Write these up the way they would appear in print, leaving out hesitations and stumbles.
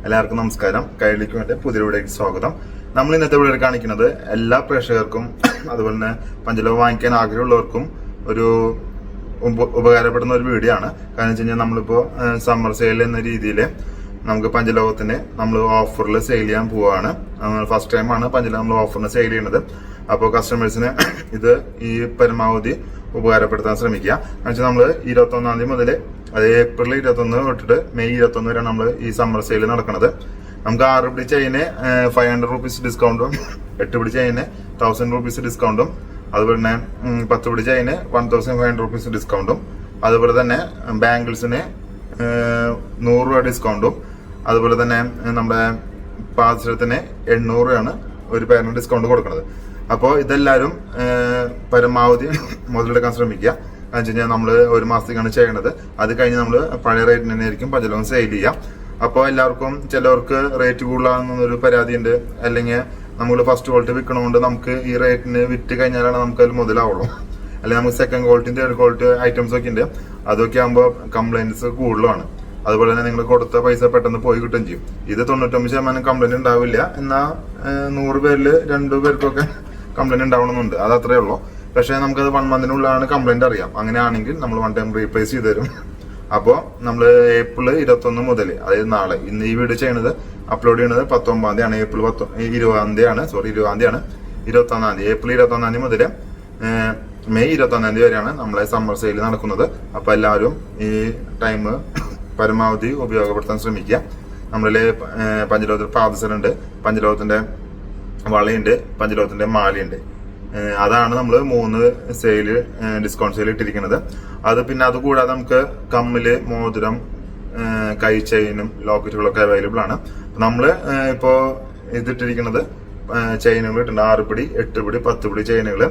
എല്ലാവർക്കും നമസ്കാരം. കൈലിക്ക് വേണ്ടി പുതിയ വീഡിയോയ്ക്ക് സ്വാഗതം. നമ്മൾ ഇന്നത്തെ വീഡിയോയിൽ കാണിക്കുന്നത് എല്ലാ പ്രേക്ഷകർക്കും അതുപോലെ തന്നെ പഞ്ചലോകം വാങ്ങിക്കാൻ ആഗ്രഹമുള്ളവർക്കും ഒരു ഉപകാരപ്പെടുന്ന ഒരു വീഡിയോ ആണ്. കാരണം വെച്ച് കഴിഞ്ഞാൽ നമ്മളിപ്പോൾ സമ്മർ സെയിൽ എന്ന രീതിയിൽ നമുക്ക് പഞ്ചലോകത്തിന് നമ്മൾ ഓഫറിൽ സെയിൽ ചെയ്യാൻ പോവുകയാണ്. ഫസ്റ്റ് ടൈമാണ് പഞ്ചലോകം നമ്മൾ ഓഫറിന് സെയിൽ ചെയ്യുന്നത്. അപ്പോൾ കസ്റ്റമേഴ്സിന് ഇത് ഈ പരമാവധി ഉപകാരപ്പെടുത്താൻ ശ്രമിക്കുക. എന്ന് വെച്ചാൽ നമ്മൾ 21-ാം തീയതി മുതൽ അത് ഏപ്രിൽ 21 തൊട്ടിട്ട് മെയ് 21 വരെ നമ്മൾ ഈ സമ്മർ സെയിൽ നടക്കുന്നത്. നമുക്ക് 6 പിടി ചെയിന് 500 റുപ്പീസ് ഡിസ്കൗണ്ടും 8 പിടി ചെയിന് 1000 റുപ്പീസ് ഡിസ്കൗണ്ടും അതുപോലെ തന്നെ 10 പിടി ചെയിന് 1500 റുപ്പീസ് ഡിസ്കൗണ്ടും അതുപോലെ തന്നെ ബാംഗിൾസിന് 100 രൂപ ഡിസ്കൗണ്ടും അതുപോലെ തന്നെ നമ്മുടെ പാദസരത്തിന് 800 രൂപയാണ് ഒരു പേരിന് ഡിസ്കൗണ്ട് കൊടുക്കുന്നത്. അപ്പോൾ ഇതെല്ലാവരും പരമാവധി മുതലെടുക്കാൻ ശ്രമിക്കുക. എന്ന് വെച്ച് കഴിഞ്ഞാൽ നമ്മൾ ഒരു മാസത്തേക്കാണ് ചെയ്യണത്. അത് കഴിഞ്ഞ് നമ്മൾ പഴയ റേറ്റിന് തന്നെയായിരിക്കും പഞ്ചലോകം സെയിൽ ചെയ്യാം. അപ്പോൾ എല്ലാവർക്കും ചിലവർക്ക് റേറ്റ് കൂടുതലാണെന്നൊരു പരാതിയുണ്ട്. അല്ലെങ്കിൽ നമ്മൾ ഫസ്റ്റ് ക്വാളിറ്റി വിൽക്കണതുകൊണ്ട് നമുക്ക് ഈ റേറ്റിന് വിറ്റ് കഴിഞ്ഞാലാണ് നമുക്ക് അതിൽ മുതലാവുള്ളൂ. അല്ലെങ്കിൽ നമുക്ക് second quality third quality items ഒക്കെ ഉണ്ട്. അതൊക്കെ ആകുമ്പോൾ കംപ്ലൈൻറ്റ്സ് കൂടുതലാണ്. അതുപോലെ തന്നെ നിങ്ങൾ കൊടുത്ത പൈസ പെട്ടെന്ന് പോയി കിട്ടുകയും ചെയ്യും. ഇത് 99% കംപ്ലൈന്റ് ഉണ്ടാവില്ല. എന്നാൽ 100 പേരിൽ 2 പേർക്കൊക്കെ കംപ്ലൈന്റ് ഉണ്ടാവണമെന്നുണ്ട്. അത് അത്രേ ഉള്ളൂ. പക്ഷേ നമുക്കത് 1 മന്തിനുള്ളിലാണ് കംപ്ലൈന്റ് അറിയാം. അങ്ങനെയാണെങ്കിൽ നമ്മൾ 1 ടൈം റീപ്ലേസ് ചെയ്ത് തരും. അപ്പോൾ നമ്മൾ ഏപ്രിൽ 21 മുതൽ, അതായത് നാളെ, ഇന്ന് ഈ വീഡിയോ ചെയ്യുന്നത് അപ്ലോഡ് ചെയ്യുന്നത് 19-ാം തീയതിയാണ്. ഏപ്രിൽ 20-ാം തീയതിയാണ്. 20-ാം തീയതിയാണ്. 21-ാം തീയതി ഏപ്രിൽ 21-ാം തീയതി മുതൽ മെയ് 21-ാം തീയതി വരെയാണ് നമ്മളെ സമ്മർ സെയിൽ നടക്കുന്നത്. അപ്പോൾ എല്ലാവരും ഈ ടൈം പരമാവധി ഉപയോഗപ്പെടുത്താൻ ശ്രമിക്കുക. നമ്മളിൽ പഞ്ചലോകത്തിൽ പാദസരമുണ്ട്, പഞ്ചലോകത്തിന്റെ വളയുണ്ട്, പഞ്ചലോകത്തിന്റെ മാലയുണ്ട്. അതാണ് നമ്മൾ 3 സെയില് ഡിസ്കൗണ്ട് സെയിൽ ഇട്ടിരിക്കുന്നത്. അത് പിന്നെ അത് കൂടാതെ നമുക്ക് കമ്മല്, മോതിരം, കൈ ചെയിനും ലോക്കറ്റുകളൊക്കെ അവൈലബിൾ ആണ്. നമ്മൾ ഇപ്പോ ഇതിട്ടിരിക്കുന്നത് ചെയിനുകൾ ഇട്ടുണ്ട്. 6 പിടി 8 പിടി 10 പിടി ചെയിനുകൾ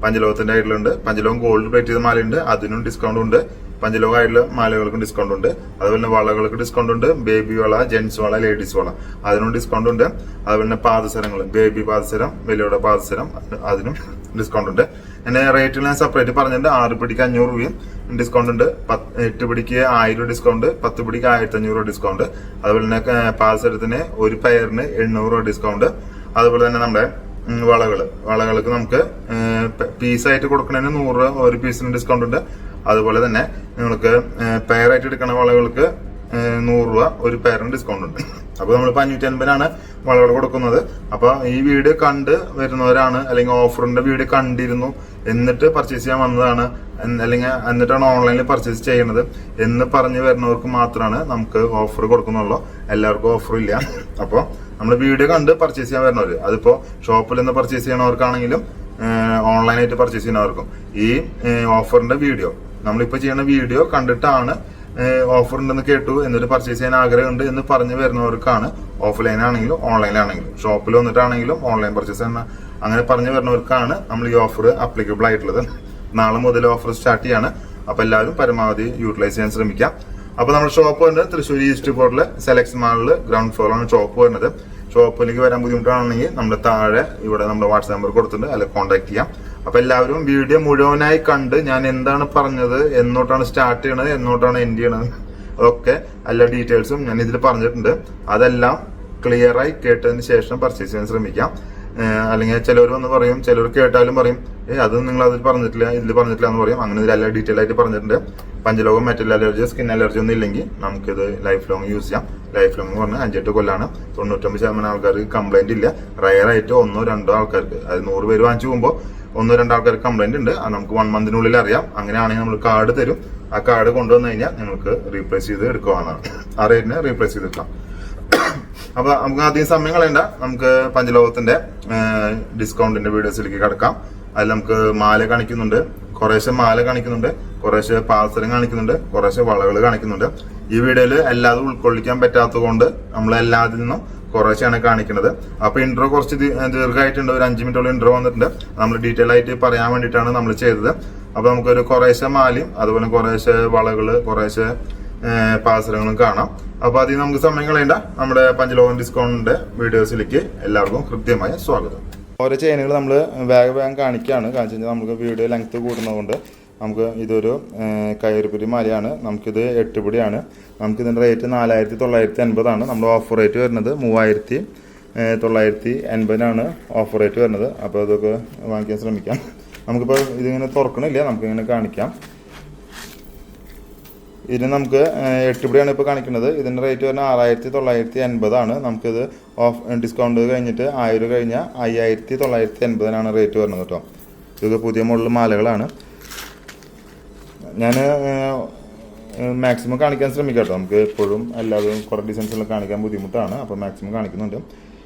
പഞ്ചലോകത്തിന്റെ ആയിട്ടുള്ള പഞ്ചലോകം ഗോൾഡ് പ്ലേറ്റ് ചെയ്ത മാലയുണ്ട്, അതിനും ഡിസ്കൗണ്ട് ഉണ്ട്. പഞ്ചലോക ആയിട്ടുള്ള മാലകൾക്കും ഡിസ്കൗണ്ട് ഉണ്ട്. അതുപോലെ തന്നെ വളകൾക്ക് ഡിസ്കൗണ്ട് ഉണ്ട്. ബേബി വള, ജെന്റ്സ് വള, ലേഡീസ് വള, അതിനും ഡിസ്കൗണ്ട് ഉണ്ട്. അതുപോലെ തന്നെ പാദസരങ്ങൾ, ബേബി പാദസരം, വലിയുടെ പാദസരം, അതിനും ഡിസ്കൗണ്ട് ഉണ്ട്. പിന്നെ റേറ്റിൽ ഞാൻ സെപ്പറേറ്റ് പറഞ്ഞിട്ടുണ്ട്. 6 പിടിക്ക് 500 രൂപയും ഡിസ്കൗണ്ട് ഉണ്ട്. 8 പിടിക്ക് 1000 ഡിസ്കൗണ്ട്, 10 പിടിക്ക് 1500 രൂപ ഡിസ്കൗണ്ട്. അതുപോലെ തന്നെ പാദസരത്തിന് ഒരു പെയറിന് 800 രൂപ ഡിസ്കൗണ്ട്. അതുപോലെ തന്നെ നമ്മുടെ വളകൾക്ക് നമുക്ക് പീസായിട്ട് കൊടുക്കുന്നതിന് 100 രൂപ ഒരു പീസിന് ഡിസ്കൗണ്ട് ഉണ്ട്. അതുപോലെ തന്നെ നിങ്ങൾക്ക് പെയറായിട്ട് എടുക്കുന്ന വളകൾക്ക് 100 രൂപ ഒരു പെയറിന് ഡിസ്കൗണ്ട് ഉണ്ട്. അപ്പൊ നമ്മളിപ്പോ 550-നാണ് വളകൾ കൊടുക്കുന്നത്. അപ്പൊ ഈ വീഡിയോ കണ്ട് വരുന്നവരാണ്, അല്ലെങ്കിൽ ഓഫറിന്റെ വീഡിയോ കണ്ടിരുന്നു എന്നിട്ട് പർച്ചേസ് ചെയ്യാൻ വന്നതാണ്, അല്ലെങ്കിൽ എന്നിട്ടാണ് ഓൺലൈനിൽ പർച്ചേസ് ചെയ്യുന്നത് എന്ന് പറഞ്ഞു വരുന്നവർക്ക് മാത്രമാണ് നമുക്ക് ഓഫർ കൊടുക്കുന്നുള്ളൂ. എല്ലാവർക്കും ഓഫർ ഇല്ല. അപ്പോൾ നമ്മൾ വീഡിയോ കണ്ട് പർച്ചേസ് ചെയ്യാൻ വരുന്നവര്, അതിപ്പോ ഷോപ്പിൽ നിന്ന് പർച്ചേസ് ചെയ്യണവർക്കാണെങ്കിലും ഓൺലൈനായിട്ട് പർച്ചേസ് ചെയ്യുന്നവർക്കും ഈ ഓഫറിന്റെ വീഡിയോ, നമ്മളിപ്പോ ചെയ്യുന്ന വീഡിയോ കണ്ടിട്ടാണ് ഓഫർ ഉണ്ടെന്ന് കേട്ടു എന്നിട്ട് പർച്ചേസ് ചെയ്യാൻ ആഗ്രഹമുണ്ട് എന്ന് പറഞ്ഞു വരുന്നവർക്കാണ്, ഓഫ്ലൈൻ ആണെങ്കിലും ഓൺലൈനിലാണെങ്കിലും ഷോപ്പിൽ വന്നിട്ടാണെങ്കിലും ഓൺലൈൻ പർച്ചേസ് അങ്ങനെ പറഞ്ഞു വരുന്നവർക്കാണ് നമ്മൾ ഈ ഓഫർ അപ്ലിക്കബിൾ ആയിട്ടുള്ളത്. നാളെ മുതൽ ഓഫർ സ്റ്റാർട്ട് ചെയ്യാണ്. അപ്പൊ എല്ലാവരും പരമാവധി യൂട്ടിലൈസ് ചെയ്യാൻ ശ്രമിക്കാം. അപ്പൊ നമ്മുടെ ഷോപ്പ് വരുന്നത് തൃശ്ശൂർ ഈസ്റ്റ് ഫോർട്ടിലെ സെലക്ഷൻ മാളില് ഗ്രൗണ്ട് ഫ്ലോറിലാണ് ഷോപ്പ് വരുന്നത്. ഷോപ്പിലേക്ക് വരാൻ ബുദ്ധിമുട്ടാണെങ്കിൽ നമ്മുടെ താഴെ ഇവിടെ നമ്മുടെ വാട്സ്ആപ്പ് നമ്പർ കൊടുത്തിട്ടുണ്ട്, അതിൽ കോൺടാക്ട് ചെയ്യാം. അപ്പൊ എല്ലാവരും വീഡിയോ മുഴുവനായി കണ്ട് ഞാൻ എന്താണ് പറഞ്ഞത്, എന്നോട്ടാണ് സ്റ്റാർട്ട് ചെയ്യണത്, എന്നോട്ടാണ് എൻഡ് ചെയ്യണത്, അതൊക്കെ എല്ലാ ഡീറ്റെയിൽസും ഞാൻ ഇതിൽ പറഞ്ഞിട്ടുണ്ട്. അതെല്ലാം ക്ലിയർ ആയി കേട്ടതിന് ശേഷം പർച്ചേസ് ചെയ്യാൻ ശ്രമിക്കാം. അല്ലെങ്കിൽ ചിലവർ വന്ന് പറയും, ചിലർ കേട്ടാലും പറയും അത് നിങ്ങൾ അതിൽ പറഞ്ഞിട്ടില്ല ഇതിൽ പറഞ്ഞിട്ടില്ല എന്ന് പറയും. അങ്ങനെ ഇതിൽ എല്ലാ ഡീറ്റെയിൽ ആയിട്ട് പറഞ്ഞിട്ടുണ്ട്. പഞ്ചലോകം മെറ്റൽ അലർജി, സ്കിൻ അലർജി ഒന്നും ഇല്ലെങ്കിൽ നമുക്കിത് ലൈഫ് ലോങ് യൂസ് ചെയ്യാം. ലൈഫ് ലോങ് എന്ന് പറഞ്ഞാൽ 5-8 കൊല്ലാണ്. 99% ആൾക്കാർക്ക് കംപ്ലൈന്റ് ഇല്ല. റയർ ആയിട്ട് 1-2 ആൾക്കാർക്ക്, അതായത് 100 പേര് വാങ്ങിച്ചു പോകുമ്പോൾ 1-2 ആൾക്കാർക്ക് കംപ്ലൈന്റ് ഉണ്ട്. അത് നമുക്ക് 1 മന്തിനുള്ളിൽ അറിയാം. അങ്ങനെയാണെങ്കിൽ നമ്മൾ കാർഡ് തരും. ആ കാർഡ് കൊണ്ടുവന്നു കഴിഞ്ഞാൽ നിങ്ങൾക്ക് റീപ്ലേസ് ചെയ്ത് എടുക്കുവാനാണ്. ആ റേറ്റിന് റീപ്ലേസ് ചെയ്തെടുക്കാം. അപ്പൊ നമുക്ക് അധികം സമയം കളയണ്ട. നമുക്ക് പഞ്ചലോകത്തിന്റെ ഡിസ്കൗണ്ടിന്റെ വീഡിയോസിലേക്ക് കിടക്കാം. അതിൽ നമുക്ക് മാല കാണിക്കുന്നുണ്ട്, കുറേശ്ശെ മാല കാണിക്കുന്നുണ്ട്, കുറേശ്ശെ പാദസരം കാണിക്കുന്നുണ്ട്, കുറേശ്ശെ വളകൾ കാണിക്കുന്നുണ്ട്. ഈ വീഡിയോയിൽ എല്ലാതും ഉൾക്കൊള്ളിക്കാൻ പറ്റാത്തത് കൊണ്ട് നമ്മൾ എല്ലാത്തിൽ നിന്നും കുറേശ്ശെയാണ് കാണിക്കുന്നത്. അപ്പൊ ഇൻട്രോ കുറച്ച് ദീർഘമായിട്ടുണ്ട്. ഒരു 5 മിനിറ്റോളം ഇൻട്രോ വന്നിട്ടുണ്ട്. നമ്മൾ ഡീറ്റെയിൽ ആയിട്ട് പറയാൻ വേണ്ടിയിട്ടാണ് നമ്മൾ ചെയ്തത്. അപ്പൊ നമുക്കൊരു കുറേശ്ശെ മാലയും അതുപോലെ കുറേശ്ശെ വളകള്, കുറേശ്ശെ പാദസരങ്ങളും കാണാം. അപ്പൊ അതിൽ നമുക്ക് സമയം കളയണ്ട. നമ്മുടെ പഞ്ചലോകം ഡിസ്കൗണ്ടിന്റെ വീഡിയോസിലേക്ക് എല്ലാവർക്കും കൃത്യമായ സ്വാഗതം. ഓരോ ചെയിനുകൾ നമ്മൾ വേഗം കാണിക്കുകയാണ്. കാണിച്ചു കഴിഞ്ഞാൽ നമുക്ക് വീഡിയോ ലെങ്ത് കൂടുന്നതുകൊണ്ട് നമുക്ക് ഇതൊരു കയറുപിരി മാലയാണ്. നമുക്കിത് 8 പിടിയാണ്. നമുക്കിതിൻ്റെ റേറ്റ് 4980 നമ്മുടെ ഓഫർ റേറ്റ് വരുന്നത് 3980 ഓഫർ റേറ്റ് വരുന്നത്. അപ്പോൾ അതൊക്കെ വാങ്ങിക്കാൻ ശ്രമിക്കാം. നമുക്കിപ്പോൾ ഇതിങ്ങനെ തുറക്കണില്ല, നമുക്കിങ്ങനെ കാണിക്കാം. ഇതിന് നമുക്ക് 8 പിടിയാണ് ഇപ്പോൾ കാണിക്കുന്നത്. ഇതിൻ്റെ റേറ്റ് വരുന്നത് 6980 നമുക്കിത് ഡിസ്കൗണ്ട് കഴിഞ്ഞിട്ട് 1000 കഴിഞ്ഞാൽ 5980 റേറ്റ് വരുന്നത് കേട്ടോ. ഇതൊക്കെ പുതിയ മോഡൽ മാലകളാണ്. ഞാൻ മാക്സിമം കാണിക്കാൻ ശ്രമിക്കാം കേട്ടോ. നമുക്ക് എപ്പോഴും എല്ലാവരും കുറേ ഡിസൈൻസെല്ലാം കാണിക്കാൻ ബുദ്ധിമുട്ടാണ്, അപ്പോൾ മാക്സിമം കാണിക്കുന്നുണ്ട്.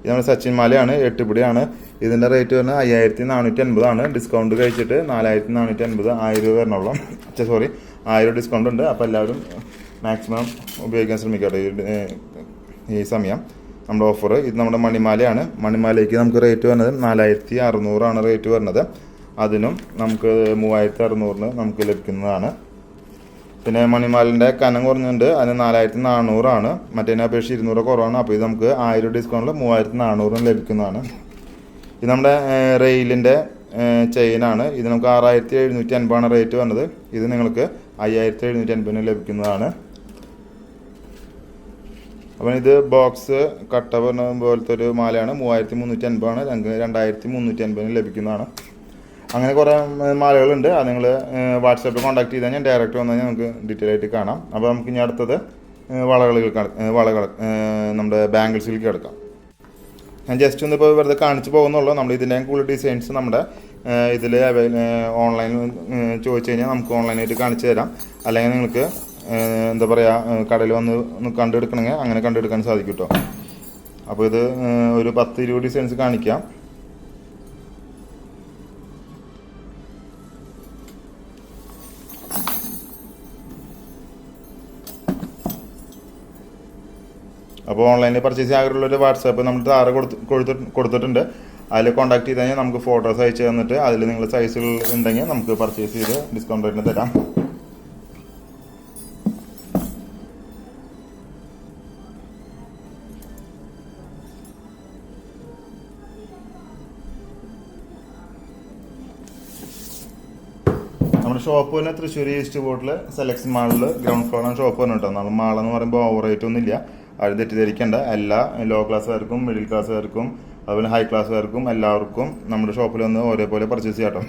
ഇത് നമ്മുടെ സച്ചിൻ മാലയാണ്, 8 പിടിയാണ്. ഇതിൻ്റെ റേറ്റ് വരുന്നത് 5480 ഡിസ്കൗണ്ട് കഴിച്ചിട്ട് 4450 1000 വരണുള്ളൂ. സോറി, 1000 ഡിസ്കൗണ്ട് ഉണ്ട്. അപ്പോൾ എല്ലാവരും മാക്സിമം ഉപയോഗിക്കാൻ ശ്രമിക്കട്ടെ ഈ സമയം നമ്മുടെ ഓഫർ. ഇത് നമ്മുടെ മണിമാലയാണ്. മണിമാലയ്ക്ക് നമുക്ക് റേറ്റ് വരുന്നത് 4600 റേറ്റ് വരുന്നത്. അതിനും നമുക്ക് 3600 നമുക്ക് ലഭിക്കുന്നതാണ്. പിന്നെ മണിമാലിൻ്റെ കനം കുറഞ്ഞുണ്ട്, അതിന് 4400 മറ്റേതിനെ അപേക്ഷിച്ച് 200 കുറവാണ്. അപ്പോൾ ഇത് നമുക്ക് 1000 ഡിസ്കൗണ്ടിൽ 3400 ലഭിക്കുന്നതാണ്. ഇത് നമ്മുടെ റെയിലിൻ്റെ ചെയിനാണ്. ഇത് നമുക്ക് 6750 റേറ്റ് വന്നത്. ഇത് നിങ്ങൾക്ക് 5750 ലഭിക്കുന്നതാണ്. അപ്പം ഇത് ബോക്സ് കട്ട പറഞ്ഞ പോലത്തെ ഒരു മാലയാണ്. 3350 2350 ലഭിക്കുന്നതാണ്. അങ്ങനെ കുറേ മാലകളുണ്ട്. അത് നിങ്ങൾ വാട്സാപ്പിൽ കോൺടാക്ട് ചെയ്ത് കഴിഞ്ഞാൽ ഡയറക്റ്റ് വന്നു കഴിഞ്ഞാൽ നമുക്ക് ഡീറ്റെയിൽ ആയിട്ട് കാണാം. അപ്പോൾ നമുക്ക് ഇനി അടുത്തത് വളകൾ നമ്മുടെ ബാംഗിൾസിലേക്ക് കിടക്കാം. ഞാൻ ജസ്റ്റ് ഒന്ന് ഇപ്പോൾ വെറുതെ കാണിച്ച് പോകുന്നുള്ളൂ. നമ്മൾ ഇതിൻ്റെ കൂടുതൽ ഡിസൈൻസ് നമ്മുടെ ഇതിൽ ഓൺലൈൻ ചോദിച്ചു കഴിഞ്ഞാൽ നമുക്ക് ഓൺലൈനായിട്ട് കാണിച്ചു തരാം. അല്ലെങ്കിൽ നിങ്ങൾക്ക് എന്താ പറയുക, കടയിൽ വന്ന് കണ്ടെടുക്കണമെങ്കിൽ അങ്ങനെ കണ്ടെടുക്കാൻ സാധിക്കും കേട്ടോ. അപ്പോൾ ഇത് ഒരു 10-20 ഡിസൈൻസ് കാണിക്കാം. അപ്പോൾ ഓൺലൈനിൽ പർച്ചേസ് ആഗ്രഹമുള്ളൊരു വാട്സാപ്പ് നമ്മൾ താഴെ കൊടുത്തിട്ടുണ്ട്. അതിൽ കോൺടാക്ട് ചെയ്ത് കഴിഞ്ഞാൽ നമുക്ക് ഫോട്ടോസ് അയച്ചു തന്നിട്ട് അതിൽ നിങ്ങൾ സൈസുകൾ ഉണ്ടെങ്കിൽ നമുക്ക് പർച്ചേസ് ചെയ്ത് ഡിസ്കൗണ്ട് റേറ്റിന് തരാം. നമ്മുടെ ഷോപ്പ് തന്നെ തൃശ്ശൂർ ഈസ്റ്റ് ബോട്ടിൽ സെലക്ഷൻ മാളിൽ ഗ്രൗണ്ട് ഫ്ലോറാണ് ഷോപ്പ് തന്നെ കേട്ടോ. നമ്മൾ മാളെന്ന് പറയുമ്പോൾ ഓവർ റേറ്റ് ഒന്നും ഇല്ല, അത് തെറ്റിദ്ധരിക്കേണ്ട. എല്ലാ ലോ ക്ലാസ്സുകാർക്കും മിഡിൽ ക്ലാസ്സുകാർക്കും അതുപോലെ ഹൈ ക്ലാസ്സുകാർക്കും എല്ലാവർക്കും നമ്മുടെ ഷോപ്പിൽ വന്ന് ഒരേപോലെ പർച്ചേസ് ചെയ്യാം കേട്ടോ.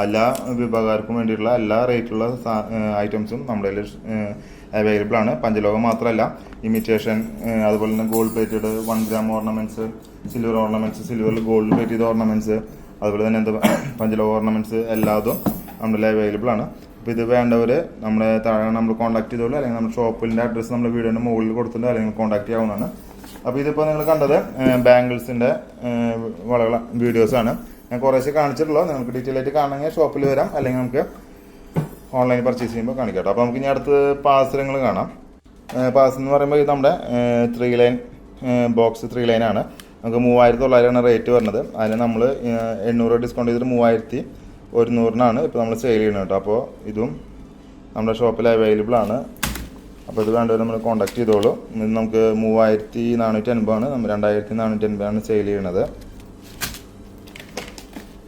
എല്ലാ വിഭാഗക്കാർക്കും വേണ്ടിയിട്ടുള്ള എല്ലാ റേറ്റിലുള്ള ഐറ്റംസും നമ്മുടെ അവൈലബിൾ ആണ്. പഞ്ചലോകം മാത്രമല്ല, ഇമിറ്റേഷൻ, അതുപോലെ തന്നെ gold plated 1 gram ornaments, silver ornaments, സിൽവറിൽ ഗോൾഡ് പ്ലേറ്റ് ചെയ്ത ഓർണമെൻറ്റ്സ്, അതുപോലെ തന്നെ പഞ്ചലോക ഓർണമെൻറ്റ്സ് എല്ലാതും നമ്മുടെ അവൈലബിൾ ആണ്. അപ്പോൾ ഇത് വേണ്ടവർ നമ്മുടെ താഴെ നമ്മൾ കോൺടാക്ട് ചെയ്തോളൂ, അല്ലെങ്കിൽ നമ്മുടെ ഷോപ്പിൻ്റെ അഡ്രസ്സ് നമ്മുടെ വീഡിയോൻ്റെ മുകളിൽ കൊടുത്തിട്ടുണ്ട്, അല്ലെങ്കിൽ കോൺടാക്ട് ചെയ്യാവുന്നതാണ്. അപ്പോൾ ഇതിപ്പോൾ നിങ്ങൾ കണ്ടത് ബാംഗിൾസിൻ്റെ വളകൾ വീഡിയോസാണ്. ഞാൻ കുറേശ്ശെ കാണിച്ചിട്ടുള്ളൂ. നിങ്ങൾക്ക് ഡീറ്റെയിൽ ആയിട്ട് കാണണമെങ്കിൽ ഷോപ്പിൽ വരാം, അല്ലെങ്കിൽ നമുക്ക് ഓൺലൈൻ പർച്ചേസ് ചെയ്യുമ്പോൾ കാണിക്കാം. അപ്പോൾ നമുക്ക് ഇനി അടുത്ത് പാസരങ്ങൾ കാണാം. പാസ് എന്ന് പറയുമ്പോൾ ഇത് നമ്മുടെ 3 ലൈൻ ബോക്സ് 3 ലൈനാണ്. നമുക്ക് 3900 റേറ്റ് വരുന്നത്. അതിന് നമ്മൾ 800 ഡിസ്കൗണ്ട് ചെയ്തിട്ട് 3100 ഇപ്പോൾ നമ്മൾ സെയിൽ ചെയ്യുന്നത് കേട്ടോ. അപ്പോൾ ഇതും നമ്മുടെ ഷോപ്പിൽ അവൈലബിൾ ആണ്. അപ്പോൾ ഇത് വേണ്ടവർ നമ്മൾ കോൺടാക്ട് ചെയ്തോളൂ. ഇത് നമുക്ക് 3450 നമ്മൾ 2450 സെയിൽ ചെയ്യണത്.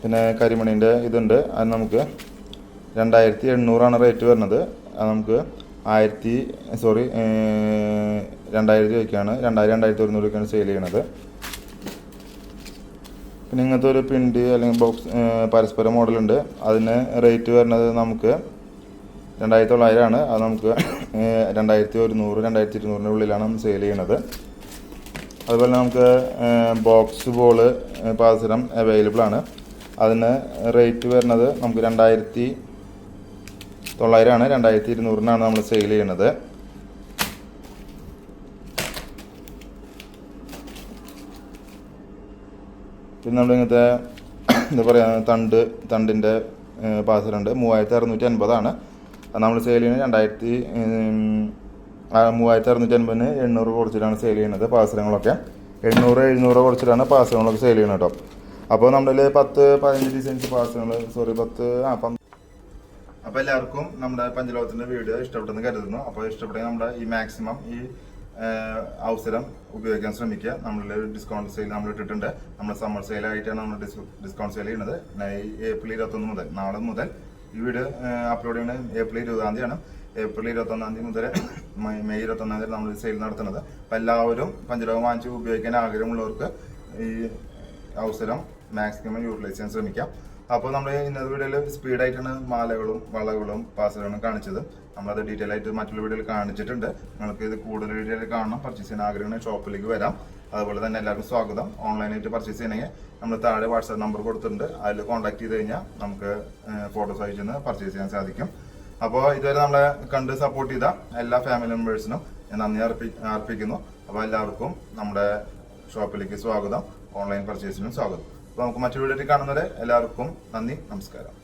പിന്നെ കരിമണീൻ്റെ ഇതുണ്ട്, അത് നമുക്ക് 2800 റേറ്റ് വരുന്നത്. അത് നമുക്ക് 2000 രൂപയ്ക്കാണ് 2100 രൂപയ്ക്കാണ് സെയിൽ ചെയ്യണത്. പിന്നെ ഇങ്ങനത്തെ ഒരു പിണ്ടി അല്ലെങ്കിൽ ബോക്സ് പരസ്പര മോഡലുണ്ട്. അതിന് റേറ്റ് വരുന്നത് നമുക്ക് 2900 അത് നമുക്ക് 2100 2200 ഉള്ളിലാണ് നമ്മൾ സെയിൽ ചെയ്യണത്. അതുപോലെ നമുക്ക് ബോക്സ് ബോള് പാസരം അവൈലബിൾ ആണ്. അതിന് റേറ്റ് വരുന്നത് നമുക്ക് 2900 2200 നമ്മൾ സെയിൽ ചെയ്യണത്. പിന്നെ നമ്മൾ ഇങ്ങനത്തെ എന്താ പറയുക തണ്ടിൻ്റെ പാസലുണ്ട്. 3650 അത് നമ്മൾ സെയിൽ ചെയ്യുന്നത് 3650 800 കുറച്ചിട്ടാണ് സെയിൽ ചെയ്യുന്നത്. പാസരങ്ങളൊക്കെ 800 കുറച്ചിട്ടാണ് പാസരങ്ങളൊക്കെ സെയിൽ ചെയ്യുന്നത് കേട്ടോ. അപ്പോൾ നമ്മുടെ 10-15 ഡിസൈൻസ് പാസരങ്ങൾ അപ്പോൾ എല്ലാവർക്കും നമ്മുടെ പഞ്ചലോകത്തിൻ്റെ വീഡിയോ ഇഷ്ടപ്പെട്ടെന്ന് കരുതുന്നു. അപ്പോൾ ഇഷ്ടപ്പെട്ടെങ്കിൽ നമ്മുടെ ഈ മാക്സിമം ഈ അവസരം ഉപയോഗിക്കാൻ ശ്രമിക്കുക. നമ്മൾ ഡിസ്കൗണ്ട് സെയിൽ നമ്മൾ ഇട്ടിട്ടുണ്ട്. നമ്മൾ സമ്മർ സെയിലായിട്ടാണ് നമ്മൾ ഡിസ്കൗണ്ട് സെയിൽ ചെയ്യുന്നത്. ഏപ്രിൽ 21 മുതൽ നാളെ മുതൽ ഈ വീഡിയോ അപ്ലോഡ് ചെയ്യുന്നത് ഏപ്രിൽ 20-ാം തീയതിയാണ്. ഏപ്രിൽ 21-ാം തീയതി മുതൽ മെയ് 21-ാം തീയതി നമ്മൾ സെയിൽ നടത്തുന്നത്. അപ്പം എല്ലാവരും പഞ്ചലോഹം വാങ്ങിച്ച് ഉപയോഗിക്കാൻ ആഗ്രഹമുള്ളവർക്ക് ഈ അവസരം മാക്സിമം യൂട്ടിലൈസ് ചെയ്യാൻ ശ്രമിക്കാം. അപ്പോൾ നമ്മൾ ഇന്നത്തെ വീഡിയോയിൽ സ്പീഡായിട്ടാണ് മാലകളും വളകളും പാസലുകളും കാണിച്ചത്. നമ്മളത് ഡീറ്റെയിൽ ആയിട്ട് മറ്റുള്ള വീഡിയോയിൽ കാണിച്ചിട്ടുണ്ട്. നിങ്ങൾക്ക് ഇത് കൂടുതൽ ഡീറ്റെയിൽ കാണണം, പർച്ചേസ് ചെയ്യാൻ ആഗ്രഹം ഷോപ്പിലേക്ക് വരാം. അതുപോലെ തന്നെ എല്ലാവർക്കും സ്വാഗതം. ഓൺലൈനായിട്ട് പർച്ചേസ് ചെയ്യണമെങ്കിൽ നമ്മൾ താഴെ വാട്സാപ്പ് നമ്പർ കൊടുത്തിട്ടുണ്ട്. അതിൽ കോൺടാക്ട് ചെയ്ത് കഴിഞ്ഞാൽ നമുക്ക് ഫോട്ടോസ് അയച്ചെന്ന് പർച്ചേസ് ചെയ്യാൻ സാധിക്കും. അപ്പോൾ ഇതുവരെ നമ്മളെ കണ്ട് സപ്പോർട്ട് ചെയ്ത എല്ലാ ഫാമിലി മെമ്പേഴ്സിനും ഞാൻ നന്ദി അർപ്പിക്കുന്നു. അപ്പോൾ എല്ലാവർക്കും നമ്മുടെ ഷോപ്പിലേക്ക് സ്വാഗതം, ഓൺലൈൻ പർച്ചേസിനും സ്വാഗതം. അപ്പോൾ നമുക്ക് മറ്റൊരു വീഡിയോയിൽ കാണുന്നവരെ എല്ലാവർക്കും നന്ദി, നമസ്കാരം.